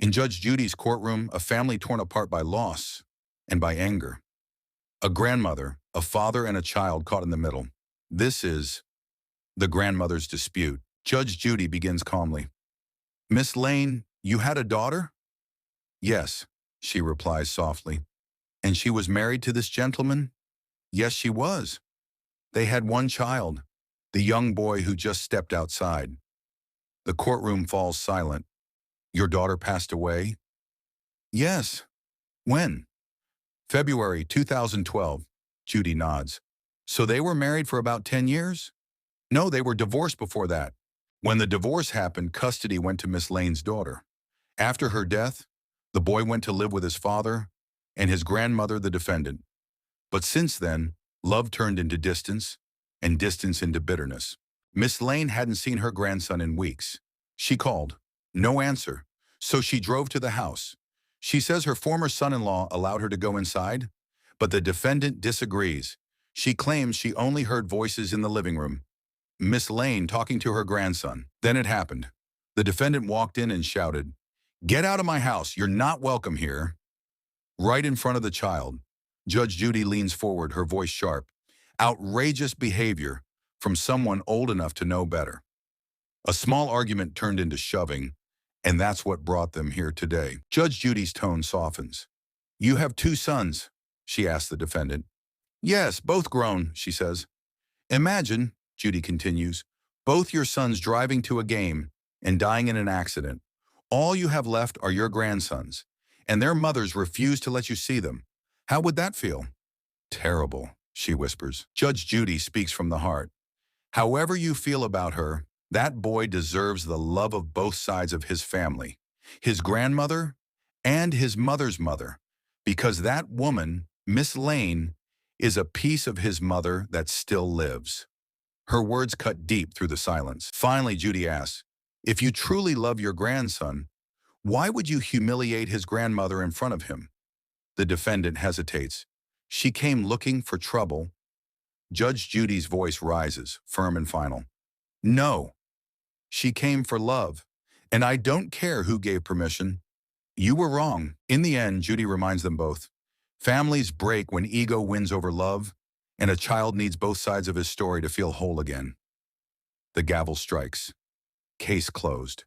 In Judge Judy's courtroom, a family torn apart by loss and by anger. A grandmother, a father, and a child caught in the middle. This is the grandmother's dispute. Judge Judy begins calmly. Miss Lane, you had a daughter? Yes, she replies softly. And she was married to this gentleman? Yes, she was. They had one child, the young boy who just stepped outside. The courtroom falls silent. Your daughter passed away? Yes. When? February 2012. Judy nods. So they were married for about 10 years? No, they were divorced before that. When the divorce happened, custody went to Miss Lane's daughter. After her death, the boy went to live with his father and his grandmother, the defendant. But since then, love turned into distance and distance into bitterness. Miss Lane hadn't seen her grandson in weeks. She called. No answer. So she drove to the house. She says her former son-in-law allowed her to go inside, but the defendant disagrees. She claims she only heard voices in the living room. Miss Lane talking to her grandson. Then it happened. The defendant walked in and shouted, "Get out of my house, you're not welcome here." Right in front of the child. Judge Judy leans forward, her voice sharp. Outrageous behavior from someone old enough to know better. A small argument turned into shoving, and that's what brought them here today. Judge Judy's tone softens. You have two sons, she asked the defendant. Yes, both grown, she says. Imagine, Judy continues, both your sons driving to a game and dying in an accident. All you have left are your grandsons, and their mothers refuse to let you see them. How would that feel? Terrible, she whispers. Judge Judy speaks from the heart. However you feel about her, that boy deserves the love of both sides of his family, his grandmother and his mother's mother, because that woman, Miss Lane, is a piece of his mother that still lives. Her words cut deep through the silence. Finally, Judy asks, if you truly love your grandson, why would you humiliate his grandmother in front of him? The defendant hesitates. She came looking for trouble. Judge Judy's voice rises, firm and final. No, she came for love, and I don't care who gave permission. You were wrong. In the end, Judy reminds them both. Families break when ego wins over love, and a child needs both sides of his story to feel whole again. The gavel strikes. Case closed.